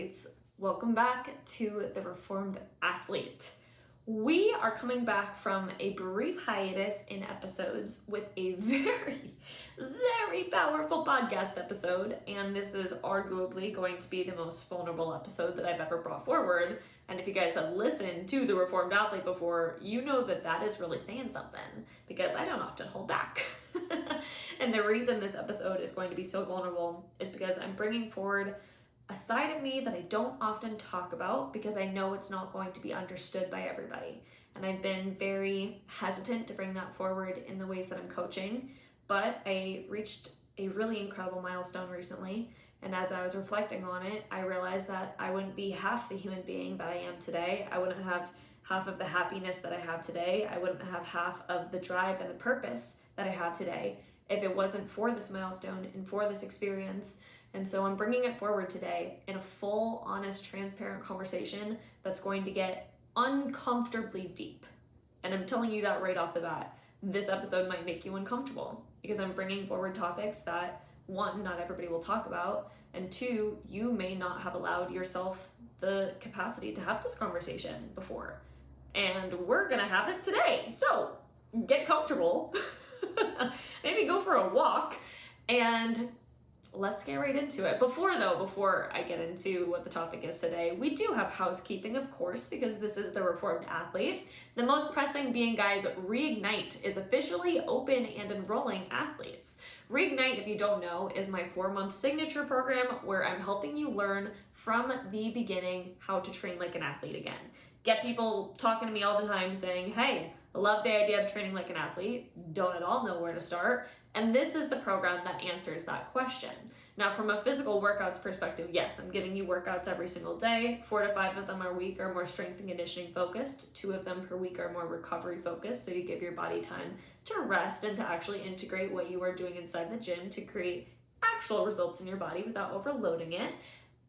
athletes. Welcome back to the Reformed Athlete. We are coming back from a brief hiatus in episodes with a very, very powerful podcast episode, and this is arguably going to be the most vulnerable episode that I've ever brought forward. And if you guys have listened to the Reformed Athlete before, you know that that is really saying something, because I don't often hold back. And the reason this episode is going to be so vulnerable is because I'm bringing forward a side of me that I don't often talk about because I know it's not going to be understood by everybody. And I've been very hesitant to bring that forward in the ways that I'm coaching, but I reached a really incredible milestone recently. And as I was reflecting on it, I realized that I wouldn't be half the human being that I am today. I wouldn't have half of the happiness that I have today. I wouldn't have half of the drive and the purpose that I have today if it wasn't for this milestone and for this experience. And so I'm bringing it forward today in a full, honest, transparent conversation that's going to get uncomfortably deep. And I'm telling you that right off the bat. This episode might make you uncomfortable because I'm bringing forward topics that, one, not everybody will talk about, and two, you may not have allowed yourself the capacity to have this conversation before. And we're gonna have it today. So get comfortable, maybe go for a walk, and let's get right into it. Before I get into what the topic is today, we do have housekeeping, of course, because this is the Reformed Athlete. The most pressing being, guys, Reignite is officially open and enrolling athletes. Reignite, if you don't know, is my 4-month signature program where I'm helping you learn from the beginning how to train like an athlete again. Get people talking to me all the time saying, hey, I love the idea of training like an athlete, don't at all know where to start. And this is the program that answers that question. Now, from a physical workouts perspective, yes, I'm giving you workouts every single day. 4 to 5 of them a week are more strength and conditioning focused. 2 of them per week are more recovery focused. So you give your body time to rest and to actually integrate what you are doing inside the gym to create actual results in your body without overloading it.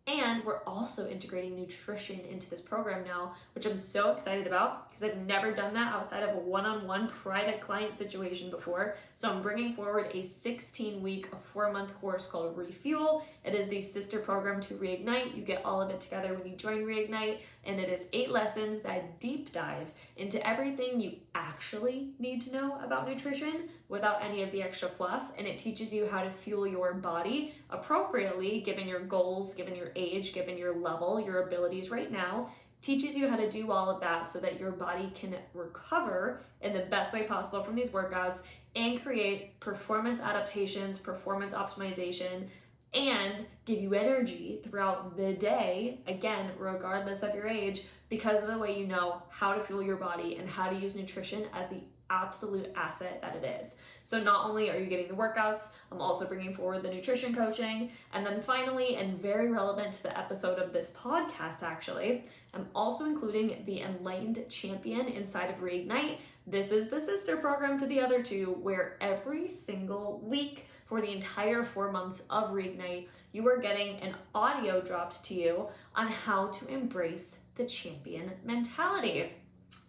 And we're also integrating nutrition into this program now, which I'm so excited about because I've never done that outside of a one-on-one private client situation before. So I'm bringing forward a 16-week, 4-month course called Refuel. It is the sister program to Reignite. You get all of it together when you join Reignite, and it is 8 lessons that deep dive into everything you actually need to know about nutrition without any of the extra fluff. And it teaches you how to fuel your body appropriately, given your goals, given your age, given your level, your abilities right now, teaches you how to do all of that so that your body can recover in the best way possible from these workouts and create performance adaptations, performance optimization, and give you energy throughout the day, again, regardless of your age, because of the way you know how to fuel your body and how to use nutrition as the absolute asset that it is. So not only are you getting the workouts, I'm also bringing forward the nutrition coaching. And then finally, and very relevant to the episode of this podcast actually, I'm also including the Enlightened Champion inside of Reignite. This is the sister program to the other two, where every single week for the entire 4 months of Reignite, you are getting an audio dropped to you on how to embrace the champion mentality.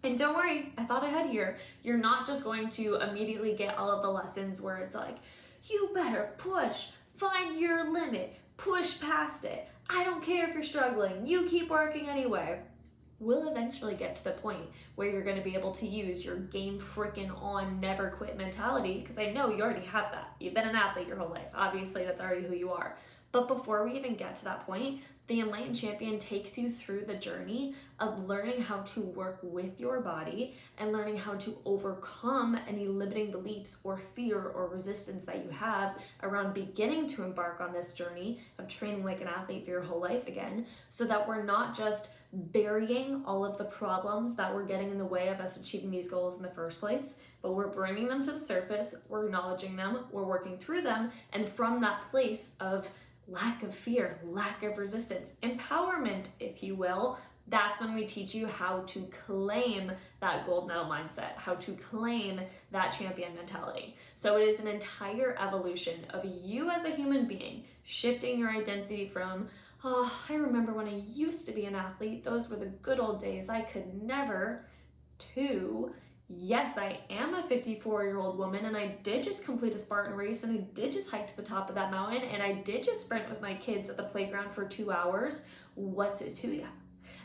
And don't worry, I thought ahead here. You're not just going to immediately get all of the lessons where it's like, you better push, find your limit, push past it. I don't care if you're struggling, you keep working anyway. We'll eventually get to the point where you're going to be able to use your game freaking on, never quit mentality, because I know you already have that. You've been an athlete your whole life. Obviously, that's already who you are. But before we even get to that point, the Enlightened Champion takes you through the journey of learning how to work with your body and learning how to overcome any limiting beliefs or fear or resistance that you have around beginning to embark on this journey of training like an athlete for your whole life again, so that we're not just burying all of the problems that were getting in the way of us achieving these goals in the first place, but we're bringing them to the surface, we're acknowledging them, we're working through them, and from that place of lack of fear, lack of resistance, empowerment, if you will, that's when we teach you how to claim that gold medal mindset, how to claim that champion mentality. So it is an entire evolution of you as a human being, shifting your identity from, oh, I remember when I used to be an athlete, those were the good old days, I could never, to yes, I am a 54-year-old woman, and I did just complete a Spartan race, and I did just hike to the top of that mountain, and I did just sprint with my kids at the playground for 2 hours. What's it to ya?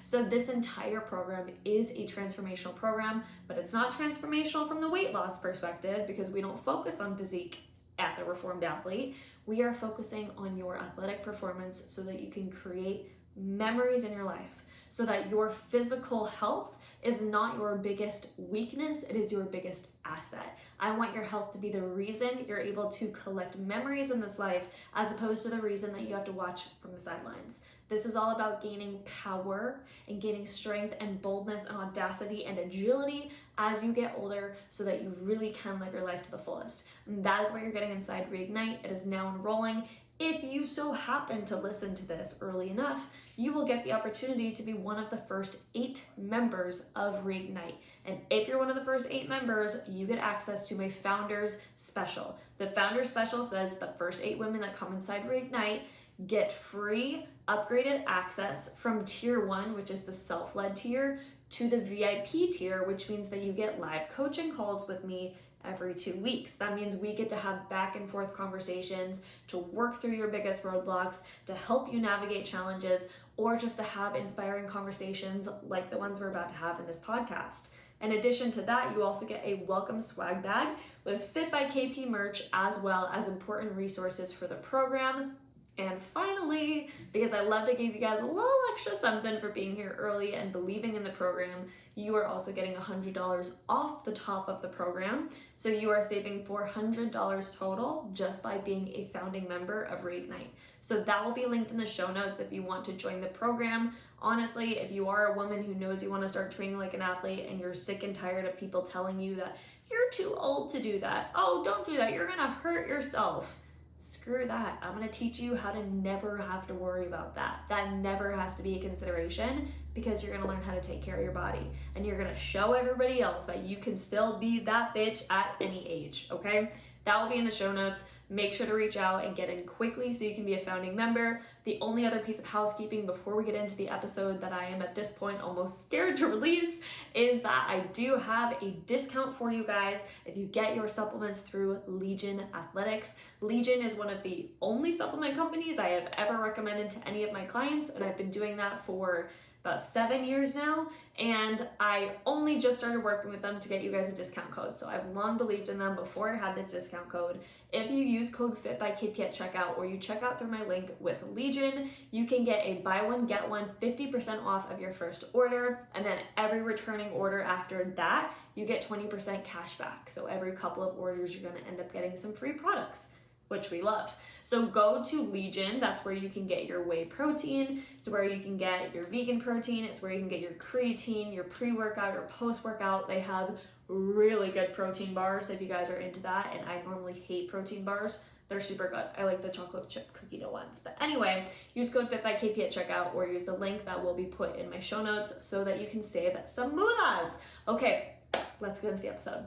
So this entire program is a transformational program, but it's not transformational from the weight loss perspective because we don't focus on physique at the Reformed Athlete. We are focusing on your athletic performance so that you can create memories in your life, so that your physical health is not your biggest weakness, it is your biggest asset. I want your health to be the reason you're able to collect memories in this life, as opposed to the reason that you have to watch from the sidelines. This is all about gaining power and gaining strength and boldness and audacity and agility as you get older so that you really can live your life to the fullest. And that is what you're getting inside Reignite. It is now enrolling. If you so happen to listen to this early enough, you will get the opportunity to be one of the first 8 members of Reignite. And if you're one of the first 8 members, you get access to my Founders Special. The Founders Special says the first 8 women that come inside Reignite get free upgraded access from tier 1, which is the self-led tier, to the VIP tier, which means that you get live coaching calls with me every 2 weeks. That means we get to have back and forth conversations to work through your biggest roadblocks, to help you navigate challenges, or just to have inspiring conversations like the ones we're about to have in this podcast. In addition to that, you also get a welcome swag bag with Fit by KP merch, as well as important resources for the program. And finally, because I love to give you guys a little extra something for being here early and believing in the program, you are also getting $100 off the top of the program. So you are saving $400 total just by being a founding member of Reignite. So that will be linked in the show notes if you want to join the program. Honestly, if you are a woman who knows you want to start training like an athlete and you're sick and tired of people telling you that you're too old to do that, oh, don't do that, you're gonna hurt yourself. Screw that. I'm going to teach you how to never have to worry about that. That never has to be a consideration because you're going to learn how to take care of your body and you're going to show everybody else that you can still be that bitch at any age, okay? That will be in the show notes. Make sure to reach out and get in quickly so you can be a founding member. The only other piece of housekeeping before we get into the episode that I am at this point almost scared to release is that I do have a discount for you guys if you get your supplements through Legion Athletics. Legion is one of the only supplement companies I have ever recommended to any of my clients, and I've been doing that for about 7 years now, and I only just started working with them to get you guys a discount code. So I've long believed in them before I had this discount code. If you use code FITBYKP at checkout, or you check out through my link with Legion, you can get a buy one, get one 50% off of your first order, and then every returning order after that, you get 20% cash back. So every couple of orders, you're gonna end up getting some free products, which we love. So go to Legion, that's where you can get your whey protein, it's where you can get your vegan protein, it's where you can get your creatine, your pre-workout, your post-workout. They have really good protein bars if you guys are into that, and I normally hate protein bars. They're super good. I like the chocolate chip cookie dough ones. But anyway, use code FITBYKP at checkout or use the link that will be put in my show notes so that you can save some moolah. Okay, let's get into the episode.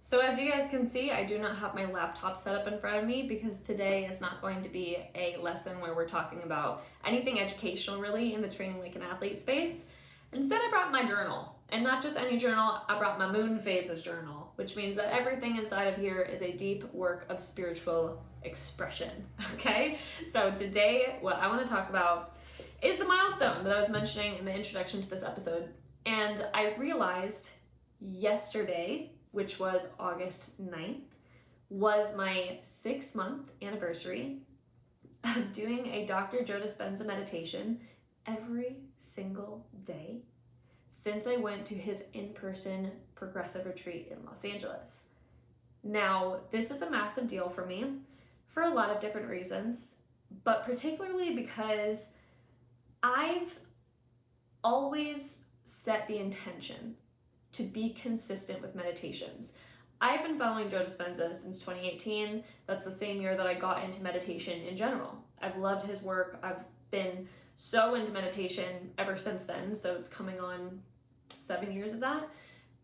So as you guys can see, I do not have my laptop set up in front of me because today is not going to be a lesson where we're talking about anything educational really in the training like an athlete space. Instead, I brought my journal, and not just any journal, I brought my moon phases journal, which means that everything inside of here is a deep work of spiritual expression, okay? So today, what I want to talk about is the milestone that I was mentioning in the introduction to this episode. And I realized yesterday, which was August 9th, was my 6-month anniversary of doing a Dr. Joe Dispenza meditation every single day since I went to his in-person progressive retreat in Los Angeles. Now, this is a massive deal for me for a lot of different reasons, but particularly because I've always set the intention to be consistent with meditations. I've been following Joe Dispenza since 2018. That's the same year that I got into meditation in general. I've loved his work. I've been so into meditation ever since then, so it's coming on 7 years of that.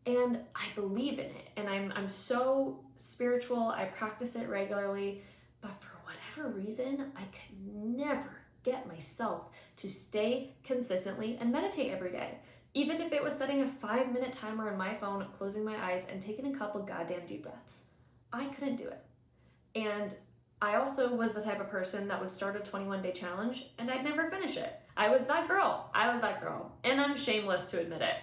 And I believe in it, and I'm so spiritual. I practice it regularly, but for whatever reason, I could never get myself to stay consistently and meditate every day. Even if it was setting a 5-minute timer on my phone, closing my eyes, and taking a couple goddamn deep breaths. I couldn't do it. And I also was the type of person that would start a 21-day challenge and I'd never finish it. I was that girl. And I'm shameless to admit it.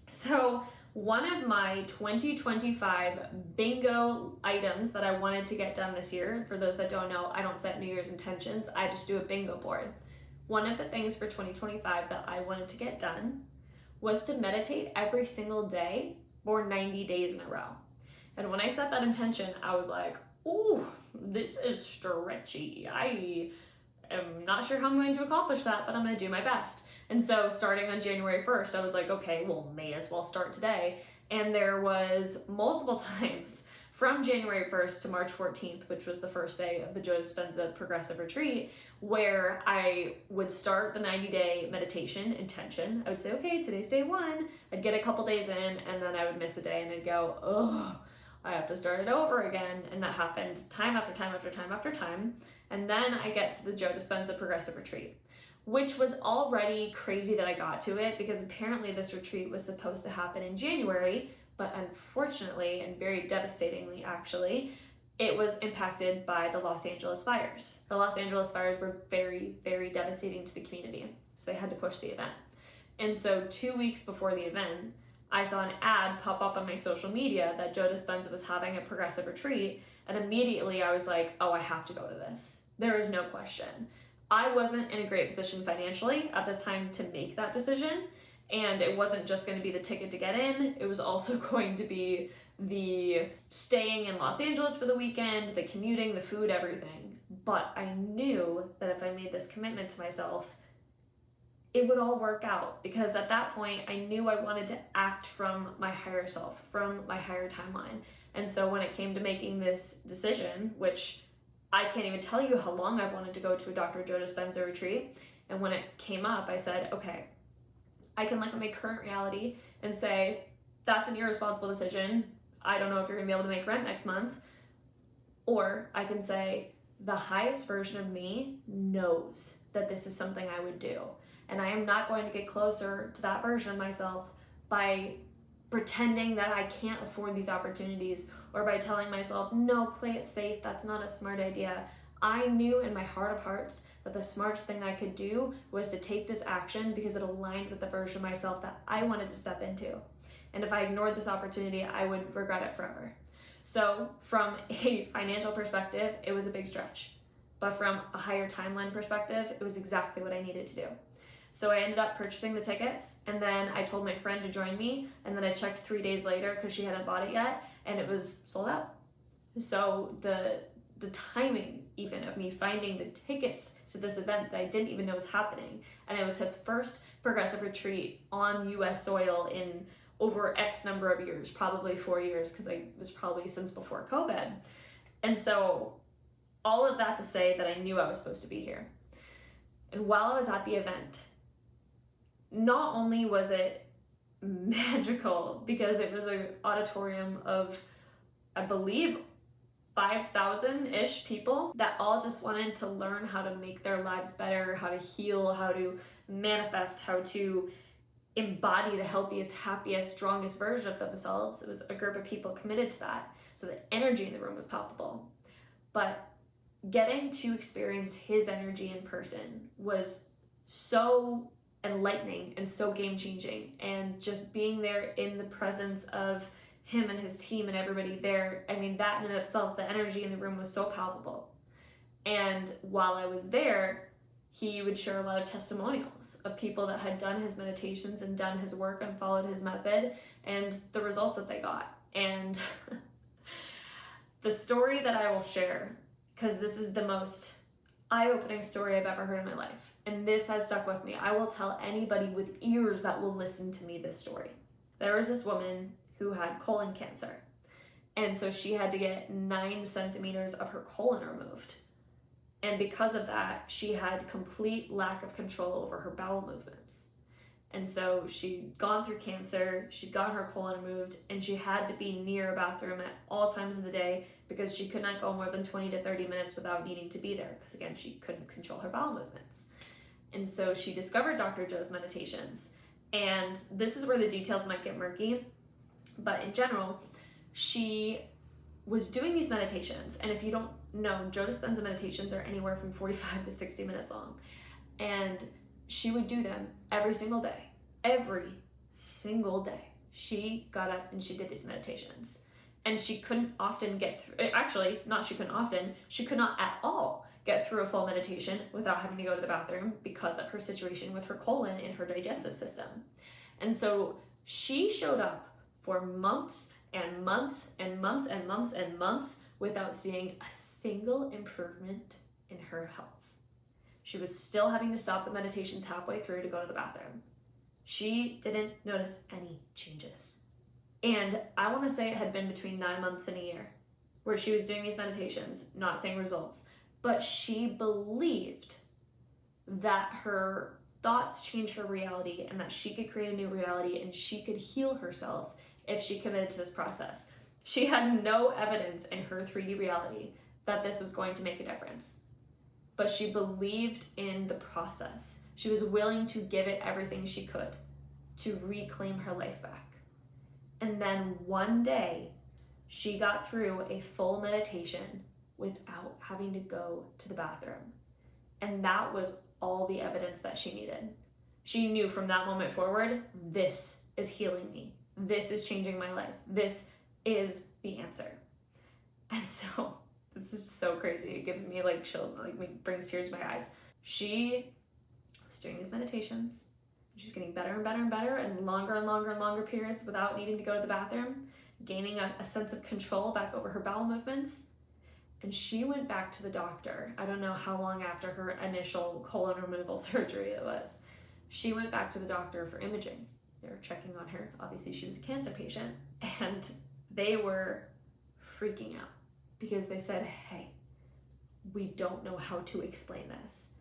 So one of my 2025 bingo items that I wanted to get done this year, for those that don't know, I don't set New Year's intentions, I just do a bingo board. One of the things for 2025 that I wanted to get done was to meditate every single day for 90 days in a row. And when I set that intention, I was like, ooh, this is stretchy. I am not sure how I'm going to accomplish that, but I'm going to do my best. And so starting on January 1st, I was like, okay, well, may as well start today. And there was multiple times from January 1st to March 14th, which was the first day of the Joe Dispenza Progressive Retreat, where I would start the 90-day meditation intention. I would say, okay, today's day 1. I'd get a couple days in, and then I would miss a day, and I'd go, oh, I have to start it over again. And that happened time after time after time after time. And then I get to the Joe Dispenza Progressive Retreat, which was already crazy that I got to it, because apparently this retreat was supposed to happen in January, but unfortunately, and very devastatingly actually, it was impacted by the Los Angeles fires. The Los Angeles fires were very, very devastating to the community, so they had to push the event. And so 2 weeks before the event, I saw an ad pop up on my social media that Joe Dispenza was having a progressive retreat, and immediately I was like, oh, I have to go to this. There is no question. I wasn't in a great position financially at this time to make that decision, and it wasn't just going to be the ticket to get in, it was also going to be the staying in Los Angeles for the weekend, the commuting, the food, everything. But I knew that if I made this commitment to myself, it would all work out, because at that point I knew I wanted to act from my higher self, from my higher timeline. And so when it came to making this decision, which I can't even tell you how long I've wanted to go to a Dr. Joe Dispenza retreat, and when it came up, I said, okay, I can look at my current reality and say, that's an irresponsible decision. I don't know if you're gonna be able to make rent next month. Or I can say, the highest version of me knows that this is something I would do. And I am not going to get closer to that version of myself by pretending that I can't afford these opportunities, or by telling myself, no, play it safe, that's not a smart idea. I knew in my heart of hearts that the smartest thing I could do was to take this action, because it aligned with the version of myself that I wanted to step into. And if I ignored this opportunity, I would regret it forever. So from a financial perspective, it was a big stretch. But from a higher timeline perspective, it was exactly what I needed to do. So I ended up purchasing the tickets, and then I told my friend to join me, and then I checked 3 days later because she hadn't bought it yet, and it was sold out. So the timing even of me finding the tickets to this event that I didn't even know was happening, and it was his first progressive retreat on US soil in over X number of years, probably 4 years, because I was probably since before COVID. And so all of that to say that I knew I was supposed to be here. And while I was at the event, not only was it magical, because it was an auditorium of, I believe, 5,000-ish people that all just wanted to learn how to make their lives better, how to heal, how to manifest, how to embody the healthiest, happiest, strongest version of themselves. It was a group of people committed to that. So the energy in the room was palpable. But getting to experience his energy in person was so enlightening and so game-changing, and just being there in the presence of him and his team and everybody there, I mean, that in itself, the energy in the room was so palpable. And while I was there, he would share a lot of testimonials of people that had done his meditations and done his work and followed his method, and the results that they got. And the story that I will share, because this is the most eye-opening story I've ever heard in my life, and this has stuck with me. I will tell anybody with ears that will listen to me this story. There was this woman who had colon cancer, and so she had to get 9 centimeters of her colon removed. And because of that, she had complete lack of control over her bowel movements. And so she'd gone through cancer, she'd gotten her colon removed, and she had to be near a bathroom at all times of the day, because she could not go more than 20 to 30 minutes without needing to be there, because again, she couldn't control her bowel movements. And so she discovered Dr. Joe's meditations, And this is where the details might get murky, but in general, she was doing these meditations. And if you don't know, Joe Dispenza meditations are anywhere from 45 to 60 minutes long. And she would do them every single day. Every single day. She got up and she did these meditations. And she couldn't often get through, actually, not she couldn't often, she could not at all get through a full meditation without having to go to the bathroom because of her situation with her colon and her digestive system. And so she showed up for months and months and months and months and months without seeing a single improvement in her health. She was still having to stop the meditations halfway through to go to the bathroom. She didn't notice any changes. And I want to say it had been between 9 months and a year where she was doing these meditations, not seeing results, but she believed that her thoughts change her reality and that she could create a new reality and she could heal herself if she committed to this process. She had no evidence in her 3D reality that this was going to make a difference, but she believed in the process. She was willing to give it everything she could to reclaim her life back. And then one day, she got through a full meditation without having to go to the bathroom. And that was all the evidence that she needed. She knew from that moment forward, this is healing me. This is changing my life. This is the answer. And so, this is so crazy. It gives me like chills, like brings tears to my eyes. She was doing these meditations. She's getting better and better and better and longer and longer and longer periods without needing to go to the bathroom, gaining a sense of control back over her bowel movements. And she went back to the doctor. I don't know how long after her initial colon removal surgery it was. She went back to the doctor for imaging. They were checking on her. Obviously, she was a cancer patient. And they were freaking out because they said, hey, we don't know how to explain this.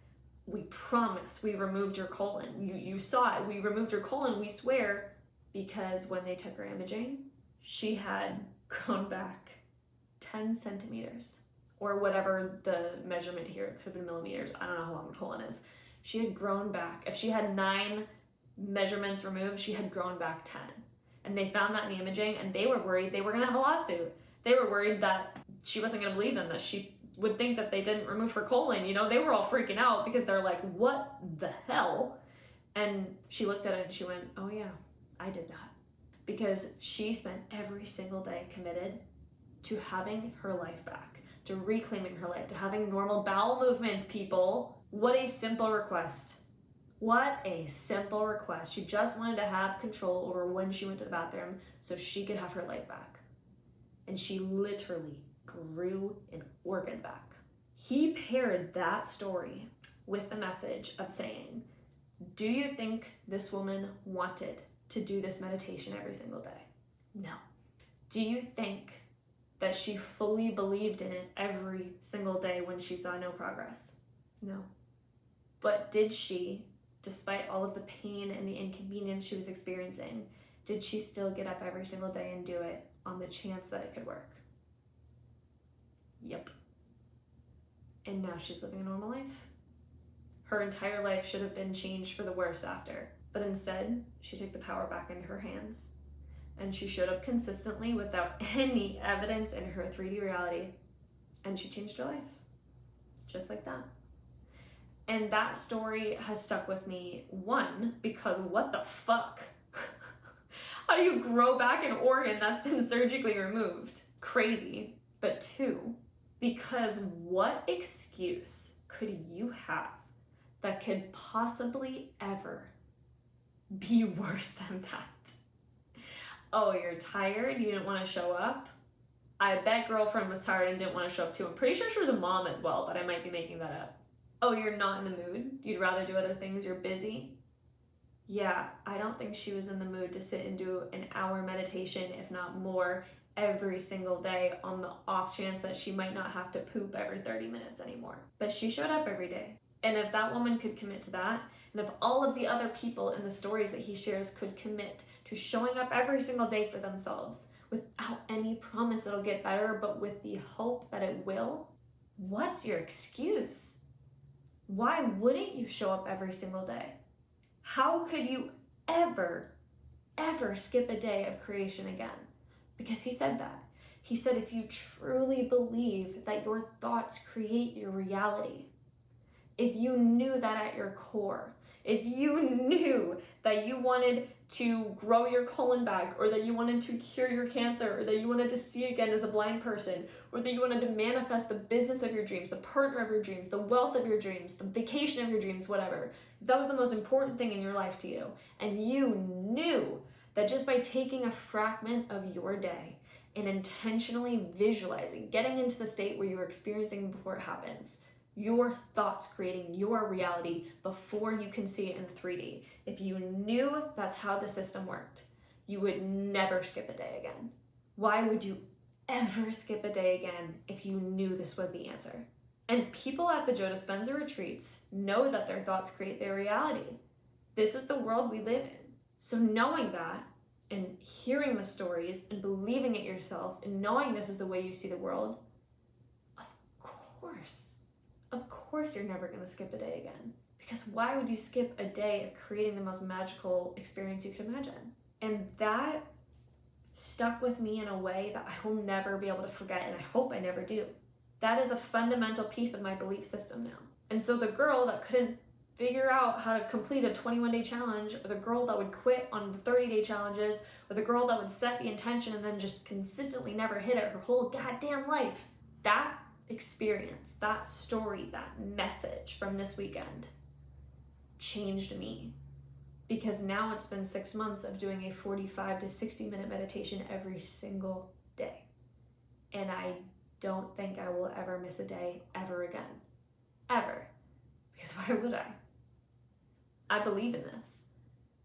We promise we removed your colon. You saw it. We removed your colon, we swear. Because when they took her imaging, she had grown back 10 centimeters or whatever the measurement here, it could have been millimeters. I don't know how long the colon is. She had grown back. If she had 9 measurements removed, she had grown back 10. And they found that in the imaging and they were worried they were going to have a lawsuit. They were worried that she wasn't going to believe them, that she would think that they didn't remove her colon. You know, they were all freaking out because they're like, what the hell? And she looked at it and she went, oh yeah, I did that. Because she spent every single day committed to having her life back, to reclaiming her life, to having normal bowel movements, people. What a simple request. What a simple request. She just wanted to have control over when she went to the bathroom so she could have her life back. And she literally grew an organ back. He paired that story with the message of saying, do you think this woman wanted to do this meditation every single day? No. Do you think that she fully believed in it every single day when she saw no progress? No. But did she, despite all of the pain and the inconvenience she was experiencing, did she still get up every single day and do it on the chance that it could work? Yep. And now she's living a normal life. Her entire life should have been changed for the worse after, but instead, she took the power back into her hands. And she showed up consistently without any evidence in her 3D reality. And she changed her life. Just like that. And that story has stuck with me, one, because what the fuck? How do you grow back an organ that's been surgically removed? Crazy. But two, because what excuse could you have that could possibly ever be worse than that? Oh, you're tired? You didn't want to show up? I bet girlfriend was tired and didn't want to show up too. I'm pretty sure she was a mom as well, but I might be making that up. Oh, you're not in the mood? You'd rather do other things? You're busy? Yeah, I don't think she was in the mood to sit and do an hour meditation, if not more, every single day on the off chance that she might not have to poop every 30 minutes anymore. But she showed up every day. And if that woman could commit to that, and if all of the other people in the stories that he shares could commit to showing up every single day for themselves without any promise it'll get better, but with the hope that it will, what's your excuse? Why wouldn't you show up every single day? How could you ever, ever skip a day of creation again. Because he said that. He said, if you truly believe that your thoughts create your reality, if you knew that at your core, if you knew that you wanted to grow your colon back, or that you wanted to cure your cancer, or that you wanted to see again as a blind person, or that you wanted to manifest the business of your dreams, the partner of your dreams, the wealth of your dreams, the vacation of your dreams, whatever, if that was the most important thing in your life to you, and you knew that just by taking a fragment of your day and intentionally visualizing, getting into the state where you're experiencing before it happens, your thoughts creating your reality before you can see it in 3D. If you knew that's how the system worked, you would never skip a day again. Why would you ever skip a day again if you knew this was the answer? And people at the Joe Dispenza retreats know that their thoughts create their reality. This is the world we live in. So knowing that, and hearing the stories, and believing it yourself, and knowing this is the way you see the world, of course you're never going to skip a day again. Because why would you skip a day of creating the most magical experience you could imagine? And that stuck with me in a way that I will never be able to forget, and I hope I never do. That is a fundamental piece of my belief system now. And so the girl that couldn't figure out how to complete a 21-day challenge, or the girl that would quit on the 30-day challenges, or the girl that would set the intention and then just consistently never hit it her whole goddamn life, that experience, that story, that message from this weekend changed me. Because now it's been 6 months of doing a 45 to 60-minute meditation every single day. And I don't think I will ever miss a day ever again. Ever. Because why would I? I believe in this.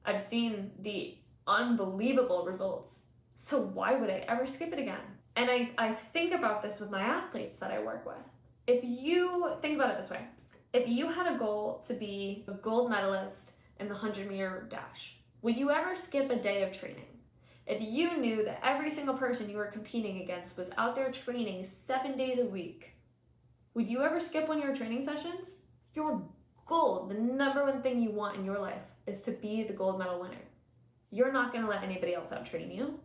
I've seen the unbelievable results. So why would I ever skip it again? And I think about this with my athletes that I work with. If you think about it this way, if you had a goal to be a gold medalist in the 100-meter dash, would you ever skip a day of training? If you knew that every single person you were competing against was out there training 7 days a week, would you ever skip one of your training sessions? Your goal, the number one thing you want in your life, is to be the gold medal winner. You're not going to let anybody else out-train you.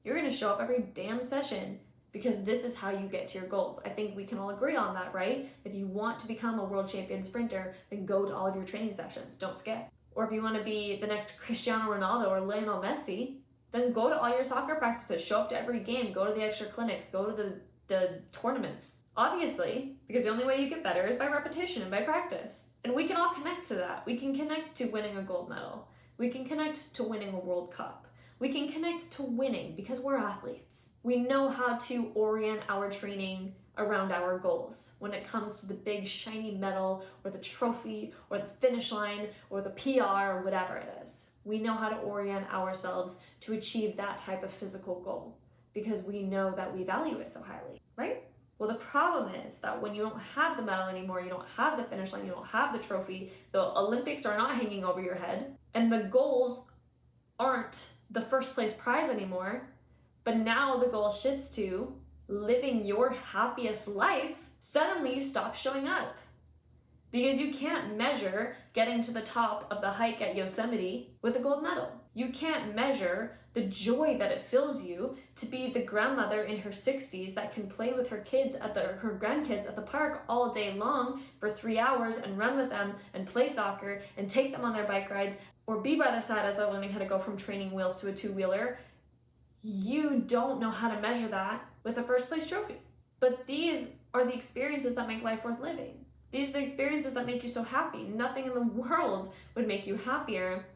You're going to show up every damn session because this is how you get to your goals. I think we can all agree on that, right? If you want to become a world champion sprinter, then go to all of your training sessions. Don't skip. Or if you want to be the next Cristiano Ronaldo or Lionel Messi, then go to all your soccer practices, show up to every game, go to the extra clinics, go to the tournaments. Obviously, because the only way you get better is by repetition and by practice. And we can all connect to that. We can connect to winning a gold medal. We can connect to winning a World Cup. We can connect to winning because we're athletes. We know how to orient our training around our goals when it comes to the big shiny medal or the trophy or the finish line or the PR or whatever it is. We know how to orient ourselves to achieve that type of physical goal because we know that we value it so highly, right? Well, the problem is that when you don't have the medal anymore, you don't have the finish line, you don't have the trophy, the Olympics are not hanging over your head, and the goals aren't the first place prize anymore, but now the goal shifts to living your happiest life, suddenly you stop showing up. Because you can't measure getting to the top of the hike at Yosemite with a gold medal. You can't measure the joy that it fills you to be the grandmother in her 60s that can play with her kids her grandkids at the park all day long for 3 hours and run with them and play soccer and take them on their bike rides or be by their side as they're learning how to go from training wheels to a two-wheeler. You don't know how to measure that with a first place trophy. But these are the experiences that make life worth living. These are the experiences that make you so happy. Nothing in the world would make you happier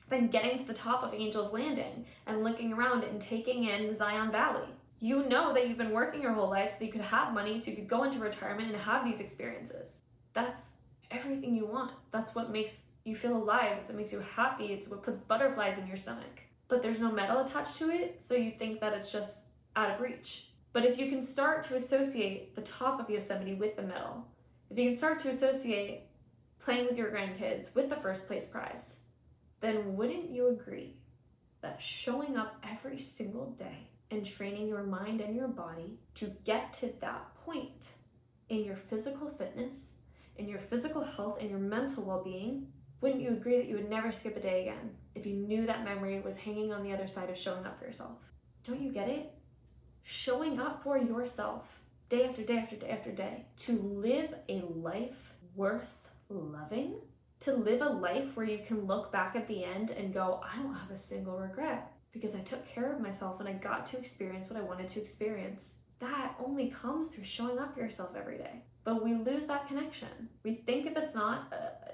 than getting to the top of Angel's Landing and looking around and taking in Zion Valley. You know that you've been working your whole life so that you could have money, so you could go into retirement and have these experiences. That's everything you want. That's what makes you feel alive. It's what makes you happy. It's what puts butterflies in your stomach. But there's no medal attached to it, so you think that it's just out of reach. But if you can start to associate the top of Yosemite with the medal, if you can start to associate playing with your grandkids with the first place prize, then wouldn't you agree that showing up every single day and training your mind and your body to get to that point in your physical fitness, in your physical health, and your mental well-being Wouldn't you agree that you would never skip a day again if you knew that memory was hanging on the other side of showing up for yourself? Don't you get it? Showing up for yourself day after day after day after day, to live a life worth loving, to live a life where you can look back at the end and go, I don't have a single regret because I took care of myself and I got to experience what I wanted to experience. That only comes through showing up for yourself every day. But we lose that connection. We think if it's not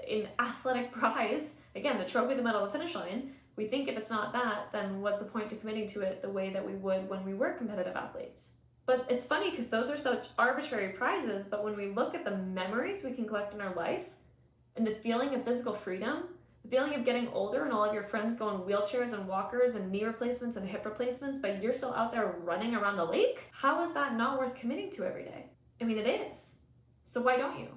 an athletic prize, again, the trophy, the medal, the finish line, we think if it's not that, then what's the point to committing to it the way that we would when we were competitive athletes? But it's funny because those are such arbitrary prizes, but when we look at the memories we can collect in our life and the feeling of physical freedom, the feeling of getting older and all of your friends go in wheelchairs and walkers and knee replacements and hip replacements, but you're still out there running around the lake, how is that not worth committing to every day? I mean, it is. So why don't you?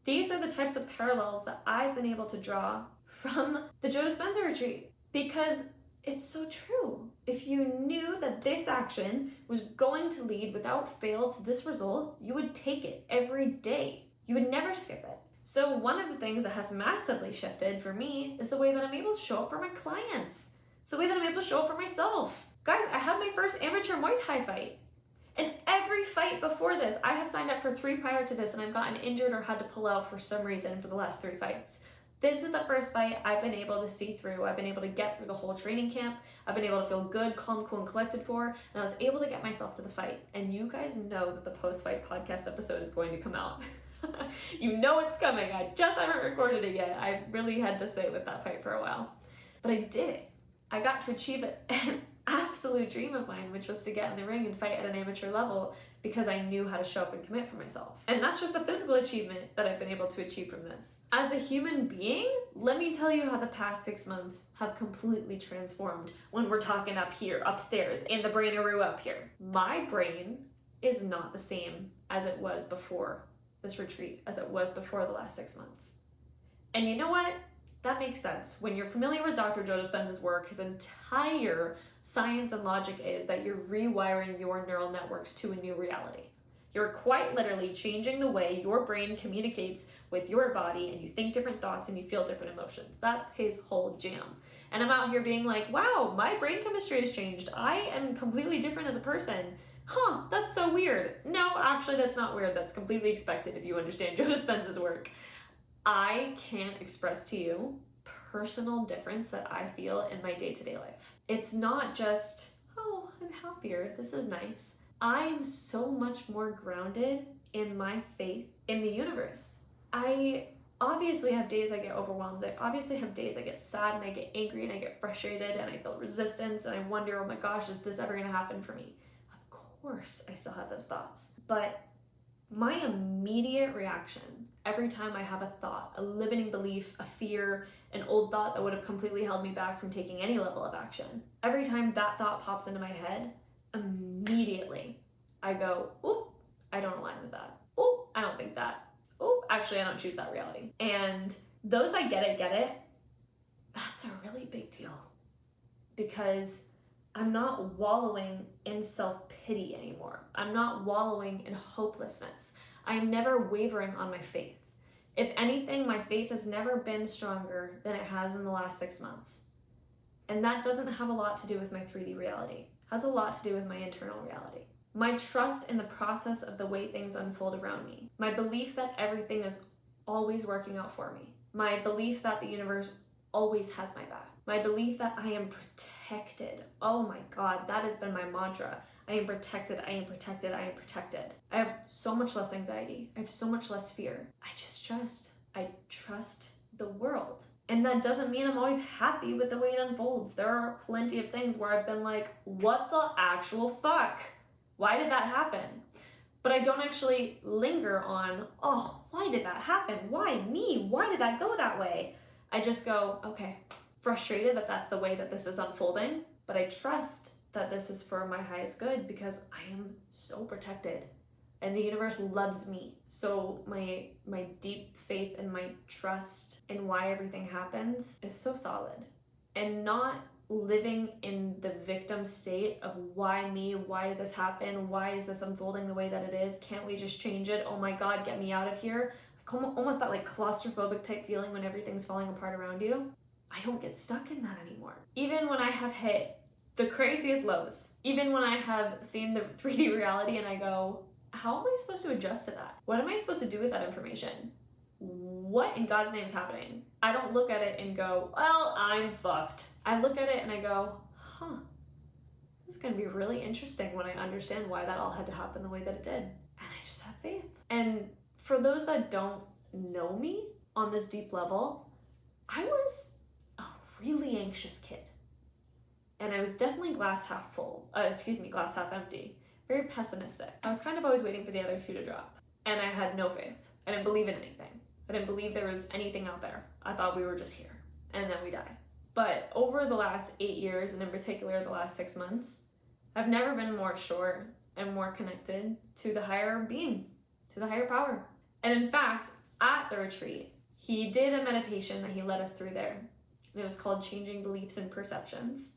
These are the types of parallels that I've been able to draw from the Joe Dispenza retreat, because it's so true. If you knew that this action was going to lead without fail to this result, you would take it every day. You would never skip it. So one of the things that has massively shifted for me is the way that I'm able to show up for my clients. It's the way that I'm able to show up for myself. Guys, I had my first amateur Muay Thai fight. And every fight before this, I have signed up for 3 prior to this, and I've gotten injured or had to pull out for some reason for the last 3 fights. This is the first fight I've been able to see through. I've been able to get through the whole training camp. I've been able to feel good, calm, cool, and collected for, and I was able to get myself to the fight. And you guys know that the post-fight podcast episode is going to come out. You know it's coming. I just haven't recorded it yet. I really had to sit with that fight for a while. But I did it. I got to achieve an absolute dream of mine, which was to get in the ring and fight at an amateur level because I knew how to show up and commit for myself. And that's just a physical achievement that I've been able to achieve from this. As a human being, let me tell you how the past 6 months have completely transformed when we're talking up here, upstairs, in the braineroo up here. My brain is not the same as it was before this retreat, as it was before the last 6 months. And you know what? That makes sense. When you're familiar with Dr. Joe Dispenza's work, his entire science and logic is that you're rewiring your neural networks to a new reality. You're quite literally changing the way your brain communicates with your body, and you think different thoughts and you feel different emotions. That's his whole jam. And I'm out here being like, wow, my brain chemistry has changed. I am completely different as a person. Huh, that's so weird. No, actually, that's not weird. That's completely expected if you understand Joe Dispenza's work. I can't express to you personal difference that I feel in my day-to-day life. It's not just, oh, I'm happier, this is nice. I'm so much more grounded in my faith in the universe. I obviously have days I get overwhelmed. I obviously have days I get sad and I get angry and I get frustrated and I feel resistance and I wonder, oh my gosh, is this ever gonna happen for me? Of course I still have those thoughts. But my immediate reaction every time I have a thought, a limiting belief, a fear, an old thought that would have completely held me back from taking any level of action, every time that thought pops into my head, immediately I go, oop, I don't align with that. Oop, I don't think that. Oop, actually I don't choose that reality. And those that get it, that's a really big deal. Because I'm not wallowing in self-pity anymore. I'm not wallowing in hopelessness. I'm never wavering on my faith. If anything, my faith has never been stronger than it has in the last 6 months. And that doesn't have a lot to do with my 3D reality. It has a lot to do with my internal reality. My trust in the process of the way things unfold around me. My belief that everything is always working out for me. My belief that the universe always has my back. My belief that I am protected. Oh my God, that has been my mantra. I am protected, I am protected, I am protected. I have so much less anxiety. I have so much less fear. I just trust. I trust the world. And that doesn't mean I'm always happy with the way it unfolds. There are plenty of things where I've been like, what the actual fuck? Why did that happen? But I don't actually linger on, oh, why did that happen? Why me? Why did that go that way? I just go, okay, frustrated that that's the way that this is unfolding, but I trust that this is for my highest good because I am so protected and the universe loves me. So my deep faith and my trust in why everything happens is so solid. And not living in the victim state of why me, why did this happen, why is this unfolding the way that it is, can't we just change it, oh my God, get me out of here. Of almost that like claustrophobic type feeling when everything's falling apart around you. I don't get stuck in that anymore. Even when I have hit the craziest lows, even when I have seen the 3D reality and I go, how am I supposed to adjust to that? What am I supposed to do with that information? What in God's name is happening? I don't look at it and go, well, I'm fucked. I look at it and I go, this is gonna be really interesting when I understand why that all had to happen the way that it did. And I just have faith. And for those that don't know me on this deep level, I was a really anxious kid. And I was definitely glass half empty. Very pessimistic. I was kind of always waiting for the other shoe to drop. And I had no faith. I didn't believe in anything. I didn't believe there was anything out there. I thought we were just here. And then we die. But over the last 8 years, and in particular the last 6 months, I've never been more sure and more connected to the higher being, to the higher power. And in fact, at the retreat, he did a meditation that he led us through there. And it was called Changing Beliefs and Perceptions.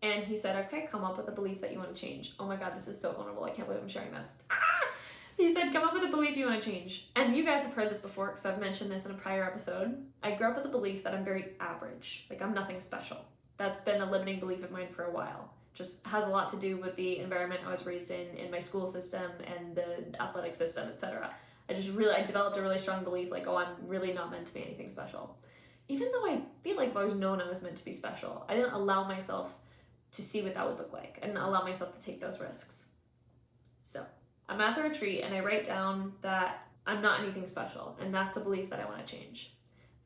And he said, okay, come up with a belief that you want to change. Oh my God, this is so vulnerable. I can't believe I'm sharing this. He said, come up with a belief you want to change. And you guys have heard this before because I've mentioned this in a prior episode. I grew up with a belief that I'm very average. Like I'm nothing special. That's been a limiting belief of mine for a while. Just has a lot to do with the environment I was raised in my school system and the athletic system, etc. I developed a really strong belief like, oh, I'm really not meant to be anything special. Even though I feel like I've always known I was meant to be special, I didn't allow myself to see what that would look like. I didn't allow myself to take those risks. So I'm at the retreat and I write down that I'm not anything special, and that's the belief that I want to change.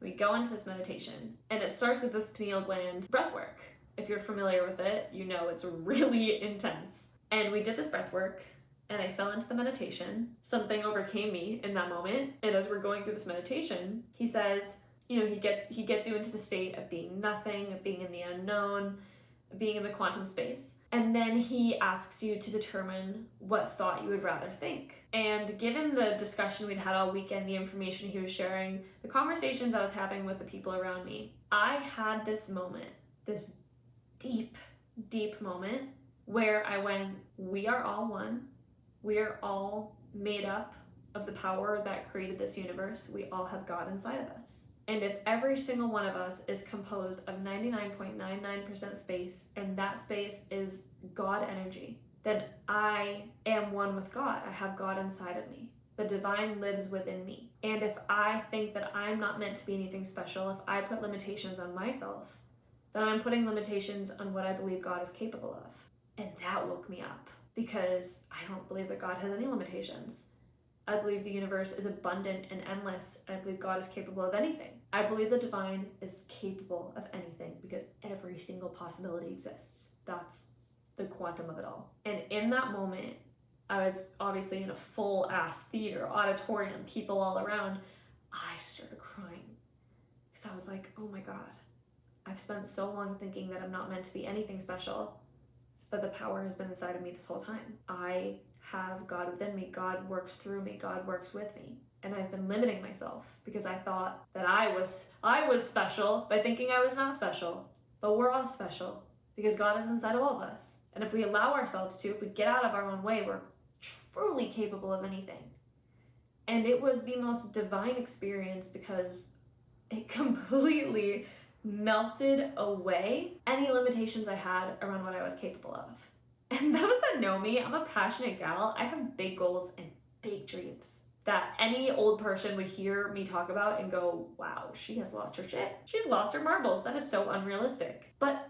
We go into this meditation, and it starts with this pineal gland breath work. If you're familiar with it, you know it's really intense. And we did this breath work, and I fell into the meditation. Something overcame me in that moment, and as we're going through this meditation, he says, he gets you into the state of being nothing, of being in the unknown, being in the quantum space. And then he asks you to determine what thought you would rather think. And given the discussion we'd had all weekend, the information he was sharing, the conversations I was having with the people around me, I had this moment, this deep, deep moment where I went, we are all one. We are all made up of the power that created this universe. We all have God inside of us. And if every single one of us is composed of 99.99% space, and that space is God energy, then I am one with God. I have God inside of me. The divine lives within me. And if I think that I'm not meant to be anything special, if I put limitations on myself, then I'm putting limitations on what I believe God is capable of. And that woke me up because I don't believe that God has any limitations. I believe the universe is abundant and endless, and I believe God is capable of anything. I believe the divine is capable of anything because every single possibility exists. That's the quantum of it all. And in that moment, I was obviously in a full-ass theater, auditorium, people all around. I just started crying because I was like, oh my God, I've spent so long thinking that I'm not meant to be anything special, but the power has been inside of me this whole time. I have God within me. God works through me. God works with me. And I've been limiting myself because I thought that I was special by thinking I was not special. But we're all special because God is inside of all of us. And if we allow ourselves to, if we get out of our own way, we're truly capable of anything. And it was the most divine experience because it completely melted away any limitations I had around what I was capable of. And those that know me, I'm a passionate gal. I have big goals and big dreams that any old person would hear me talk about and go, wow, she has lost her shit. She's lost her marbles. That is so unrealistic. But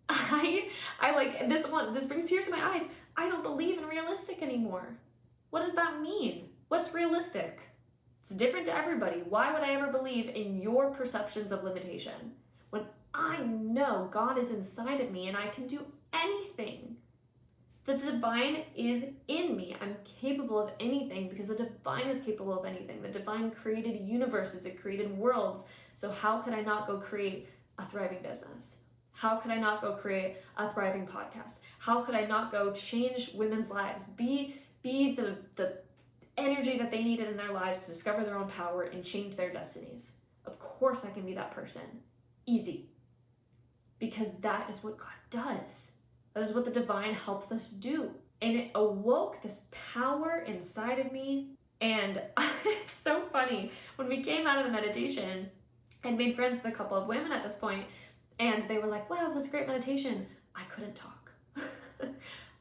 I like this brings tears to my eyes. I don't believe in realistic anymore. What does that mean? What's realistic? It's different to everybody. Why would I ever believe in your perceptions of limitation when I know God is inside of me and I can do anything? The divine is in me. I'm capable of anything because the divine is capable of anything. The divine created universes, it created worlds. So how could I not go create a thriving business? How could I not go create a thriving podcast? How could I not go change women's lives? Be the energy that they needed in their lives to discover their own power and change their destinies. Of course I can be that person. Easy. Because that is what God does. That is what the divine helps us do. And it awoke this power inside of me And it's so funny. When we came out of the meditation, I'd made friends with a couple of women at this point, and they were like, wow, it was a great meditation. I couldn't talk.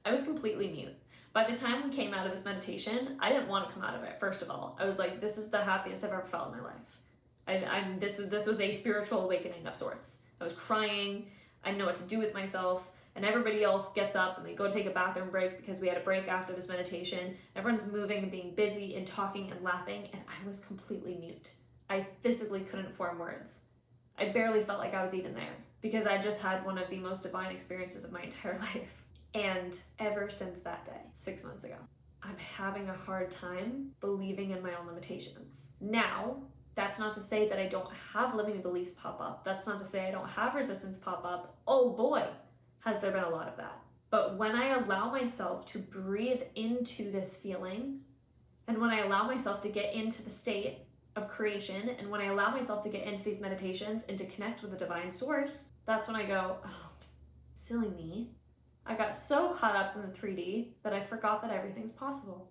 I was completely mute. By the time we came out of this meditation, I didn't want to come out of it, first of all. I was like, this is the happiest I've ever felt in my life. This was a spiritual awakening of sorts. I was crying. I didn't know what to do with myself. And everybody else gets up and they go take a bathroom break because we had a break after this meditation. Everyone's moving and being busy and talking and laughing, and I was completely mute. I physically couldn't form words. I barely felt like I was even there because I just had one of the most divine experiences of my entire life. And ever since that day, 6 months ago, I'm having a hard time believing in my own limitations. Now, that's not to say that I don't have limiting beliefs pop up. That's not to say I don't have resistance pop up. Oh boy, has there been a lot of that. But when I allow myself to breathe into this feeling, and when I allow myself to get into the state of creation, and when I allow myself to get into these meditations and to connect with the divine source, that's when I go, oh, silly me. I got so caught up in the 3D that I forgot that everything's possible.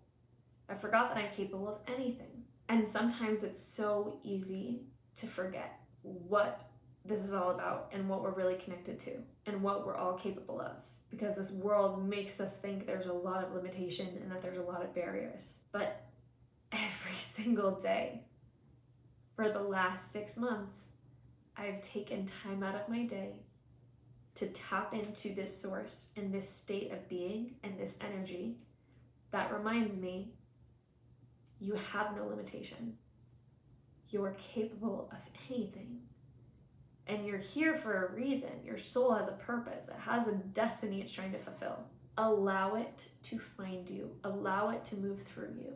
I forgot that I'm capable of anything. And sometimes it's so easy to forget what this is all about and what we're really connected to and what we're all capable of. Because this world makes us think there's a lot of limitation and that there's a lot of barriers. But every single day for the last 6 months, I've taken time out of my day to tap into this source and this state of being and this energy that reminds me, you have no limitation. You are capable of anything. And you're here for a reason. Your soul has a purpose. It has a destiny it's trying to fulfill. Allow it to find you. Allow it to move through you.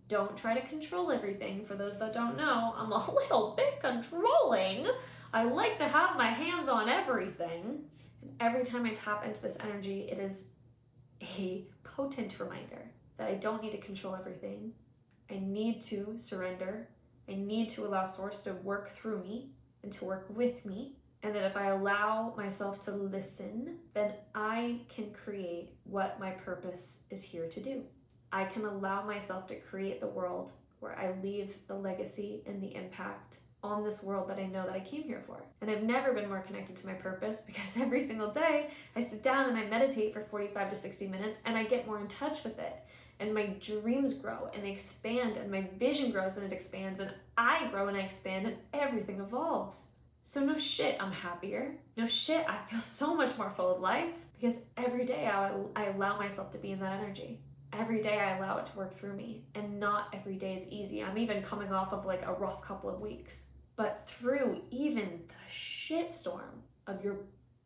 Don't try to control everything. For those that don't know, I'm a little bit controlling. I like to have my hands on everything. And every time I tap into this energy, it is a potent reminder that I don't need to control everything. I need to surrender. I need to allow Source to work through me and to work with me. And that if I allow myself to listen, then I can create what my purpose is here to do. I can allow myself to create the world where I leave the legacy and the impact on this world that I know that I came here for. And I've never been more connected to my purpose because every single day I sit down and I meditate for 45 to 60 minutes and I get more in touch with it. And my dreams grow and they expand and my vision grows and it expands and I grow and I expand and everything evolves. So no shit, I'm happier. No shit, I feel so much more full of life because every day I allow myself to be in that energy. Every day I allow it to work through me, and not every day is easy. I'm even coming off of like a rough couple of weeks. But through even the shitstorm of your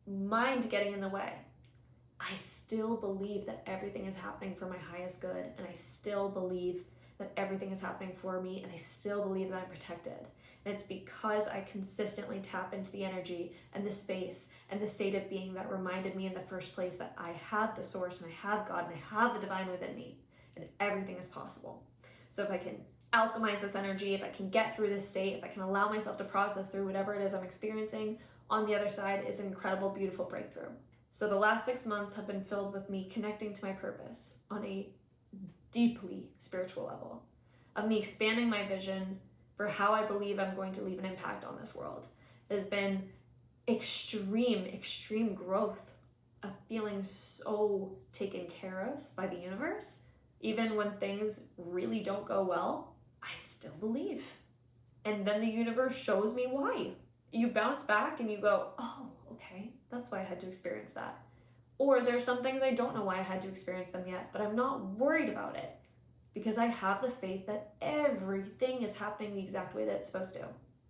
mind getting in the way, I still believe that everything is happening for my highest good, and I still believe that everything is happening for me, and I still believe that I'm protected. And it's because I consistently tap into the energy and the space and the state of being that reminded me in the first place that I have the source and I have God and I have the divine within me and everything is possible. So if I can alchemize this energy, if I can get through this state, if I can allow myself to process through whatever it is I'm experiencing, on the other side is an incredible, beautiful breakthrough. So the last 6 months have been filled with me connecting to my purpose on a deeply spiritual level, of me expanding my vision for how I believe I'm going to leave an impact on this world. It has been extreme growth of feeling so taken care of by the universe. Even when things really don't go well, I still believe. And then the universe shows me why. You bounce back and you go, oh, okay, that's why I had to experience that. Or there's some things I don't know why I had to experience them yet, but I'm not worried about it because I have the faith that everything is happening the exact way that it's supposed to.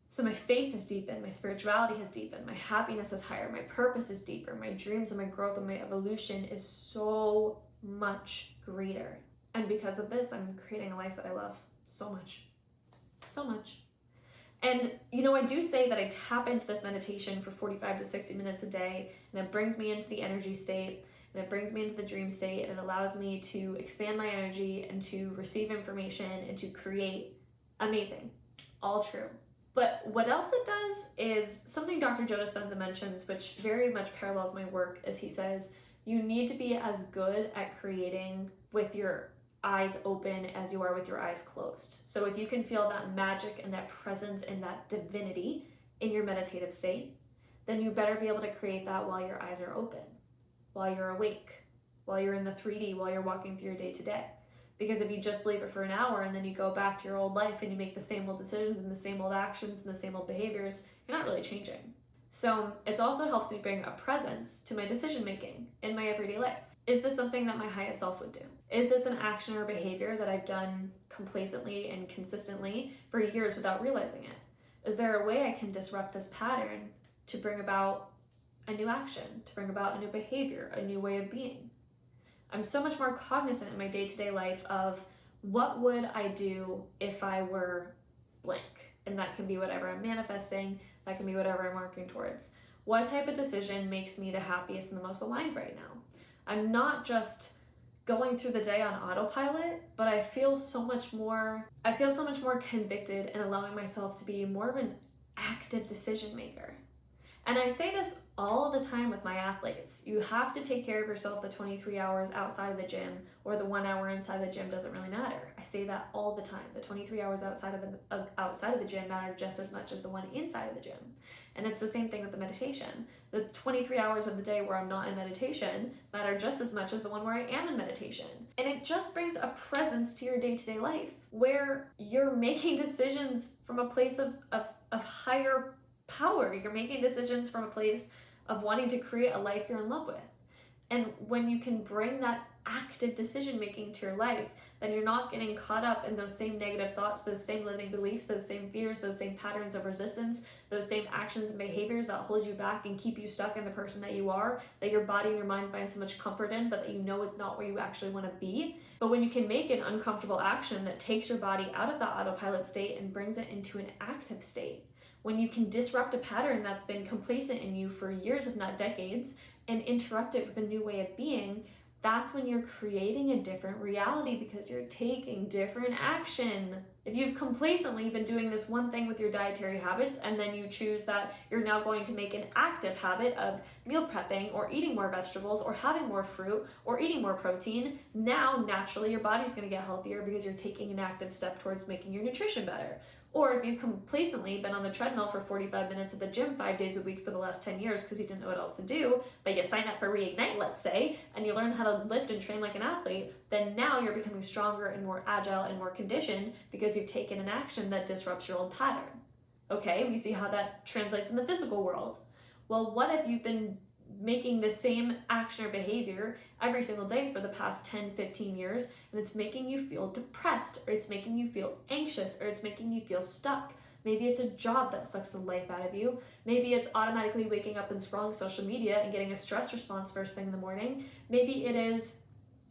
So my faith has deepened, my spirituality has deepened, my happiness is higher, my purpose is deeper, my dreams and my growth and my evolution is so much greater. And because of this, I'm creating a life that I love so much, so much. And, I do say that I tap into this meditation for 45 to 60 minutes a day, and it brings me into the energy state, and it brings me into the dream state, and it allows me to expand my energy and to receive information and to create. Amazing. All true. But what else it does is something Dr. Joe Dispenza mentions, which very much parallels my work, as he says, you need to be as good at creating with your eyes open as you are with your eyes closed. So if you can feel that magic and that presence and that divinity in your meditative state, then you better be able to create that while your eyes are open, while you're awake, while you're in the 3D, while you're walking through your day to day. Because if you just believe it for an hour and then you go back to your old life and you make the same old decisions and the same old actions and the same old behaviors, you're not really changing. So it's also helped me bring a presence to my decision making in my everyday life. Is this something that my highest self would do? Is this an action or behavior that I've done complacently and consistently for years without realizing it? Is there a way I can disrupt this pattern to bring about a new action, to bring about a new behavior, a new way of being? I'm so much more cognizant in my day-to-day life of what would I do if I were blank? And that can be whatever I'm manifesting, that can be whatever I'm working towards. What type of decision makes me the happiest and the most aligned right now? I'm not just going through the day on autopilot, but I feel so much more convicted and allowing myself to be more of an active decision maker. And I say this all the time with my athletes. You have to take care of yourself the 23 hours outside of the gym, or the 1 hour inside the gym doesn't really matter. I say that all the time. The 23 hours outside of the gym matter just as much as the one inside of the gym. And it's the same thing with the meditation. The 23 hours of the day where I'm not in meditation matter just as much as the one where I am in meditation. And it just brings a presence to your day-to-day life where you're making decisions from a place of higher power. You're making decisions from a place of wanting to create a life you're in love with. And when you can bring that active decision making to your life, then you're not getting caught up in those same negative thoughts, those same limiting beliefs, those same fears, those same patterns of resistance, those same actions and behaviors that hold you back and keep you stuck in the person that you are, that your body and your mind find so much comfort in, but that you know is not where you actually want to be. But when you can make an uncomfortable action that takes your body out of that autopilot state and brings it into an active state, when you can disrupt a pattern that's been complacent in you for years, if not decades, and interrupt it with a new way of being, that's when you're creating a different reality because you're taking different action. If you've complacently been doing this one thing with your dietary habits and then you choose that you're now going to make an active habit of meal prepping or eating more vegetables or having more fruit or eating more protein, now naturally your body's going to get healthier because you're taking an active step towards making your nutrition better. Or if you've complacently been on the treadmill for 45 minutes at the gym 5 days a week for the last 10 years because you didn't know what else to do, but you sign up for Reignite, let's say, and you learn how to lift and train like an athlete, then now you're becoming stronger and more agile and more conditioned because you've taken an action that disrupts your old pattern. Okay, we see how that translates in the physical world. Well, what if you've been making the same action or behavior every single day for the past 10, 15 years, and it's making you feel depressed, or it's making you feel anxious, or it's making you feel stuck? Maybe it's a job that sucks the life out of you. Maybe it's automatically waking up and scrolling social media and getting a stress response first thing in the morning. Maybe it is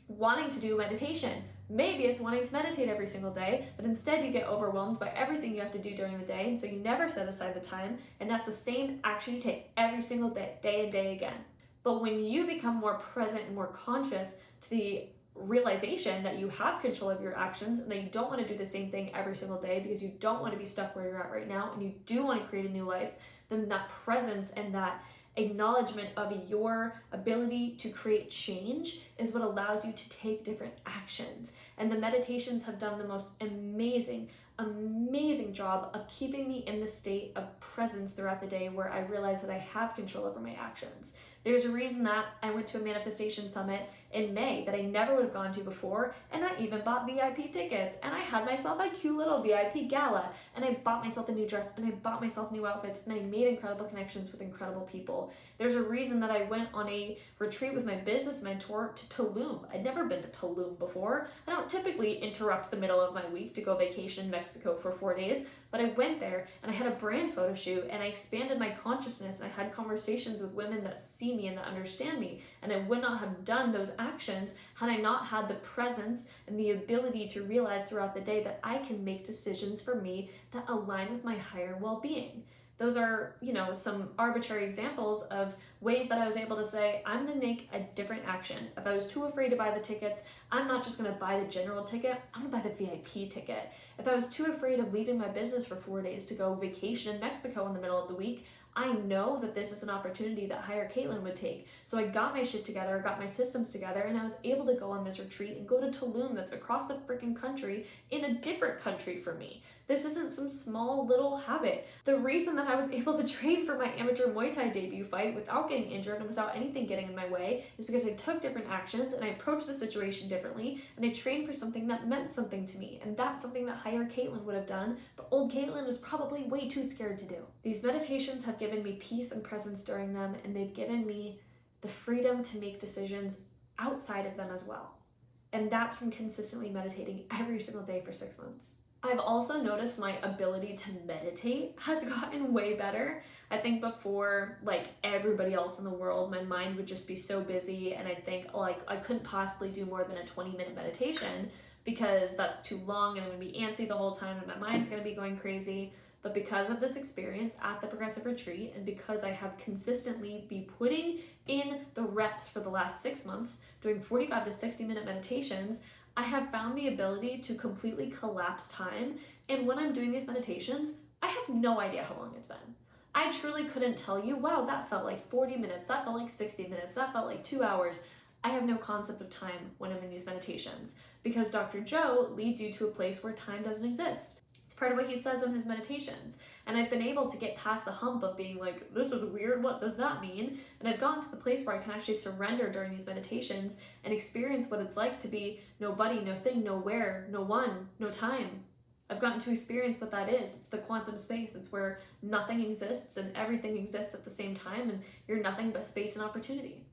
wanting to do meditation. Maybe it's wanting to meditate every single day, but instead you get overwhelmed by everything you have to do during the day, and so you never set aside the time, and that's the same action you take every single day, day and day again. But when you become more present and more conscious to the realization that you have control of your actions and that you don't want to do the same thing every single day because you don't want to be stuck where you're at right now and you do want to create a new life, then that presence and that acknowledgement of your ability to create change is what allows you to take different actions. And the meditations have done the most amazing job of keeping me in the state of presence throughout the day where I realize that I have control over my actions. There's a reason that I went to a manifestation summit in May that I never would have gone to before, and I even bought VIP tickets, and I had myself a cute little VIP gala, and I bought myself a new dress, and I bought myself new outfits, and I made incredible connections with incredible people. There's a reason that I went on a retreat with my business mentor to Tulum. I'd never been to Tulum before. I don't typically interrupt the middle of my week to go vacation in Mexico for 4 days, but I went there and I had a brand photo shoot and I expanded my consciousness and I had conversations with women that see me and that understand me, and I would not have done those actions had I not had the presence and the ability to realize throughout the day that I can make decisions for me that align with my higher well-being. Those are, some arbitrary examples of ways that I was able to say, I'm going to make a different action. If I was too afraid to buy the tickets, I'm not just going to buy the general ticket, I'm going to buy the VIP ticket. If I was too afraid of leaving my business for 4 days to go vacation in Mexico in the middle of the week, I know that this is an opportunity that higher Caitlin would take. So I got my shit together, got my systems together, and I was able to go on this retreat and go to Tulum that's across the freaking country in a different country for me. This isn't some small little habit. The reason that I was able to train for my amateur Muay Thai debut fight without getting injured and without anything getting in my way is because I took different actions and I approached the situation differently, and I trained for something that meant something to me. And that's something that higher Caitlin would have done, but old Caitlin was probably way too scared to do. These meditations have given me peace and presence during them, and they've given me the freedom to make decisions outside of them as well. And that's from consistently meditating every single day for 6 months. I've also noticed my ability to meditate has gotten way better. I think before, like everybody else in the world, my mind would just be so busy, and I think like I couldn't possibly do more than a 20-minute meditation because that's too long and I'm gonna be antsy the whole time and my mind's gonna be going crazy. But because of this experience at the Progressive Retreat, and because I have consistently been putting in the reps for the last 6 months, doing 45 to 60-minute meditations, I have found the ability to completely collapse time. And when I'm doing these meditations, I have no idea how long it's been. I truly couldn't tell you, wow, that felt like 40 minutes, that felt like 60 minutes, that felt like 2 hours. I have no concept of time when I'm in these meditations because Dr. Joe leads you to a place where time doesn't exist. It's part of what he says in his meditations. And I've been able to get past the hump of being like, this is weird, what does that mean? And I've gotten to the place where I can actually surrender during these meditations and experience what it's like to be nobody, no thing, nowhere, no one, no time. I've gotten to experience what that is. It's the quantum space. It's where nothing exists and everything exists at the same time, and you're nothing but space and opportunity.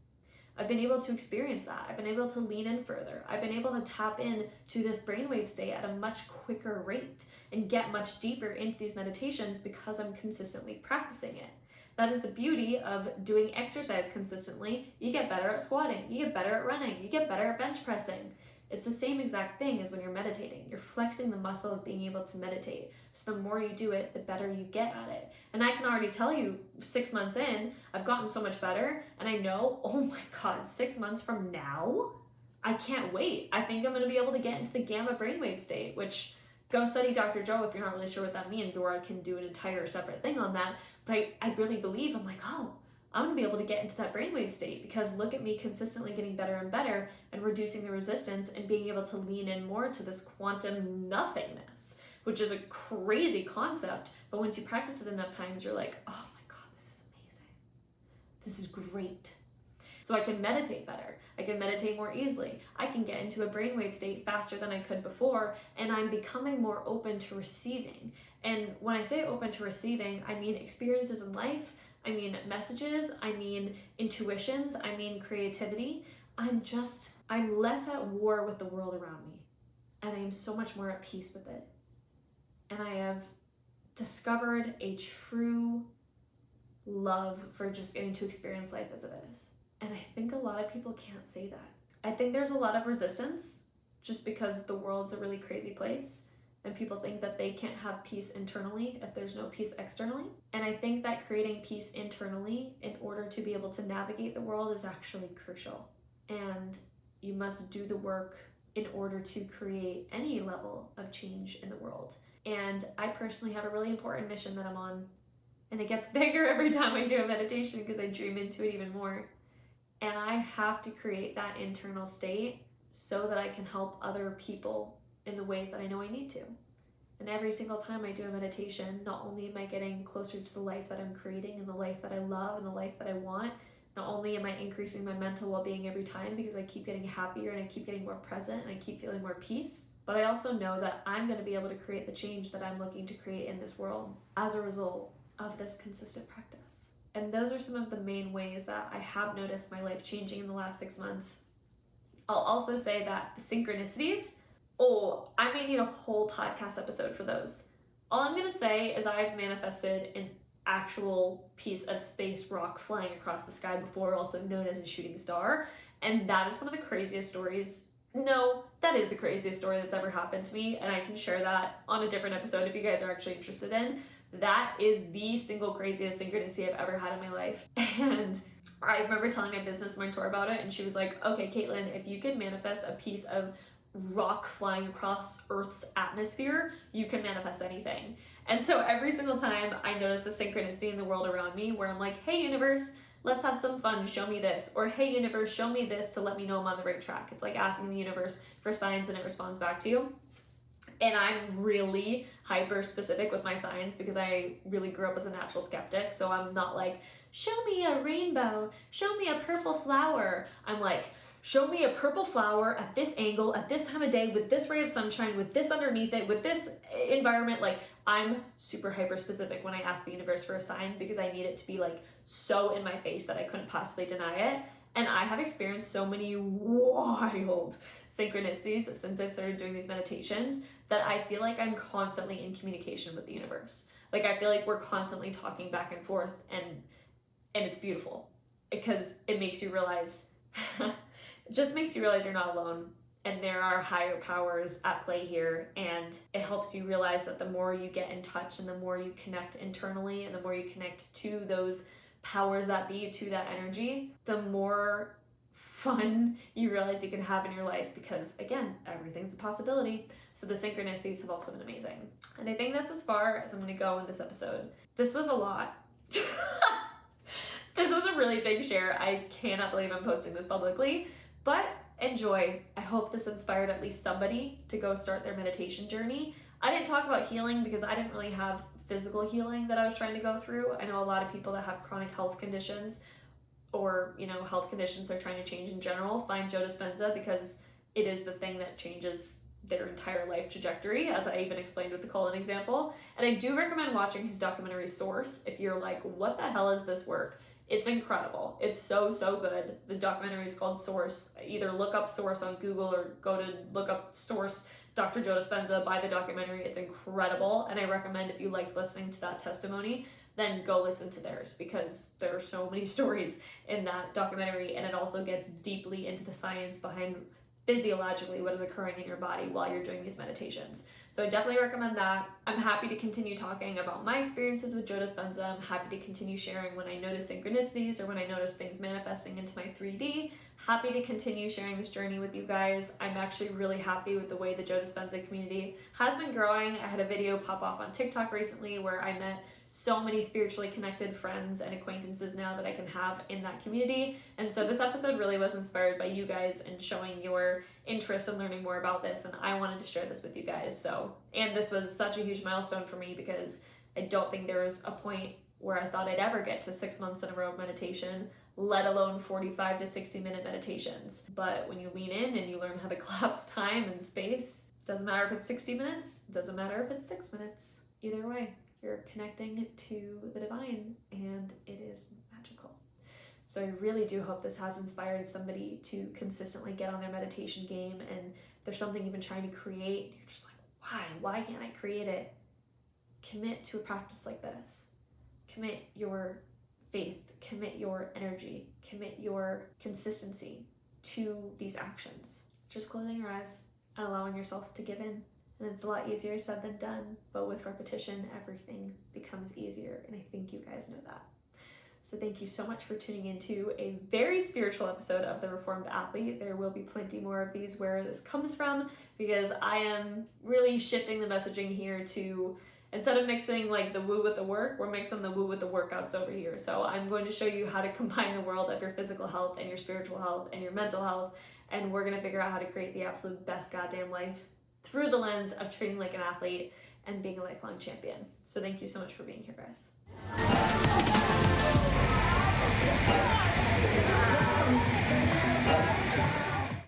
I've been able to experience that. I've been able to lean in further. I've been able to tap in to this brainwave state at a much quicker rate and get much deeper into these meditations because I'm consistently practicing it. That is the beauty of doing exercise consistently. You get better at squatting, you get better at running, you get better at bench pressing. It's the same exact thing as when you're meditating. You're flexing the muscle of being able to meditate. So the more you do it, the better you get at it. And I can already tell you 6 months in, I've gotten so much better. And I know, oh my God, 6 months from now, I can't wait. I think I'm going to be able to get into the gamma brainwave state, which go study Dr. Joe if you're not really sure what that means, or I can do an entire separate thing on that. But I really believe, I'm like, oh, I'm gonna be able to get into that brainwave state because look at me consistently getting better and better and reducing the resistance and being able to lean in more to this quantum nothingness, which is a crazy concept. But once you practice it enough times, you're like, oh my God, this is amazing. This is great. So I can meditate better. I can meditate more easily. I can get into a brainwave state faster than I could before, and I'm becoming more open to receiving. And when I say open to receiving, I mean experiences in life, I mean messages, I mean intuitions, I mean creativity. I'm less at war with the world around me, and I am so much more at peace with it. And I have discovered a true love for just getting to experience life as it is. And I think a lot of people can't say that. I think there's a lot of resistance just because the world's a really crazy place and people think that they can't have peace internally if there's no peace externally. And I think that creating peace internally in order to be able to navigate the world is actually crucial. And you must do the work in order to create any level of change in the world. And I personally have a really important mission that I'm on. And it gets bigger every time I do a meditation because I dream into it even more. And I have to create that internal state so that I can help other people in the ways that I know I need to. And every single time I do a meditation, not only am I getting closer to the life that I'm creating and the life that I love and the life that I want, not only am I increasing my mental well-being every time because I keep getting happier and I keep getting more present and I keep feeling more peace, but I also know that I'm going to be able to create the change that I'm looking to create in this world as a result of this consistent practice. And those are some of the main ways that I have noticed my life changing in the last 6 months. I'll also say that the synchronicities, I may need a whole podcast episode for those. All I'm gonna say is I've manifested an actual piece of space rock flying across the sky before, also known as a shooting star. And that is one of the craziest stories. No, that is the craziest story that's ever happened to me. And I can share that on a different episode if you guys are actually interested in. That is the single craziest synchronicity I've ever had in my life. And I remember telling my business mentor about it, and she was like, okay, Caitlin, if you could manifest a piece of rock flying across Earth's atmosphere, you can manifest anything. And so every single time I notice a synchronicity in the world around me where I'm like, hey universe, let's have some fun, show me this. Or hey universe, show me this to let me know I'm on the right track. It's like asking the universe for signs and it responds back to you. And I'm really hyper specific with my signs because I really grew up as a natural skeptic. So I'm not like, show me a rainbow, show me a purple flower. I'm like, show me a purple flower at this angle, at this time of day, with this ray of sunshine, with this underneath it, with this environment. Like, I'm super hyper specific when I ask the universe for a sign because I need it to be like so in my face that I couldn't possibly deny it. And I have experienced so many wild synchronicities since I've started doing these meditations that I feel like I'm constantly in communication with the universe. Like, I feel like we're constantly talking back and forth, and it's beautiful because it makes you realize, it just makes you realize you're not alone and there are higher powers at play here. And it helps you realize that the more you get in touch and the more you connect internally and the more you connect to those powers that be, to that energy, the more fun you realize you can have in your life because, again, everything's a possibility. So the synchronicities have also been amazing. And I think that's as far as I'm going to go in this episode. This was a lot. This was a really big share. I cannot believe I'm posting this publicly, but enjoy. I hope this inspired at least somebody to go start their meditation journey. I didn't talk about healing because I didn't really have physical healing that I was trying to go through. I know a lot of people that have chronic health conditions or, health conditions they're trying to change in general find Joe Dispenza because it is the thing that changes their entire life trajectory, as I even explained with the colon example. And I do recommend watching his documentary Source if you're like, what the hell is this work? It's incredible. It's so good. The documentary is called Source. Either look up Source on Google or go to look up Source Dr. Joe Dispenza, buy the documentary. It's incredible. And I recommend if you liked listening to that testimony, then go listen to theirs because there are so many stories in that documentary. And it also gets deeply into the science behind physiologically what is occurring in your body while you're doing these meditations. So I definitely recommend that. I'm happy to continue talking about my experiences with Joe Dispenza. I'm happy to continue sharing when I notice synchronicities or when I notice things manifesting into my 3D. Happy to continue sharing this journey with you guys. I'm actually really happy with the way the Joe Dispenza community has been growing. I had a video pop off on TikTok recently where I met so many spiritually connected friends and acquaintances now that I can have in that community. And so this episode really was inspired by you guys and showing your interest in learning more about this. And I wanted to share this with you guys. And this was such a huge milestone for me because I don't think there was a point where I thought I'd ever get to 6 months in a row of meditation, let alone 45 to 60-minute meditations. But when you lean in and you learn how to collapse time and space, it doesn't matter if it's 60 minutes, it doesn't matter if it's 6 minutes. Either way, you're connecting to the divine and it is magical. So I really do hope this has inspired somebody to consistently get on their meditation game. And if there's something you've been trying to create, you're just like, why can't I create it? Commit to a practice like this. Commit your faith, commit your energy, commit your consistency to these actions. Just closing your eyes and allowing yourself to give in. And it's a lot easier said than done, but with repetition, everything becomes easier. And I think you guys know that. So thank you so much for tuning into a very spiritual episode of The Reformed Athlete. There will be plenty more of these where this comes from because I am really shifting the messaging here to, instead of mixing like the woo with the work, we're mixing the woo with the workouts over here. So I'm going to show you how to combine the world of your physical health and your spiritual health and your mental health. And we're going to figure out how to create the absolute best goddamn life through the lens of training like an athlete and being a lifelong champion. So thank you so much for being here, guys.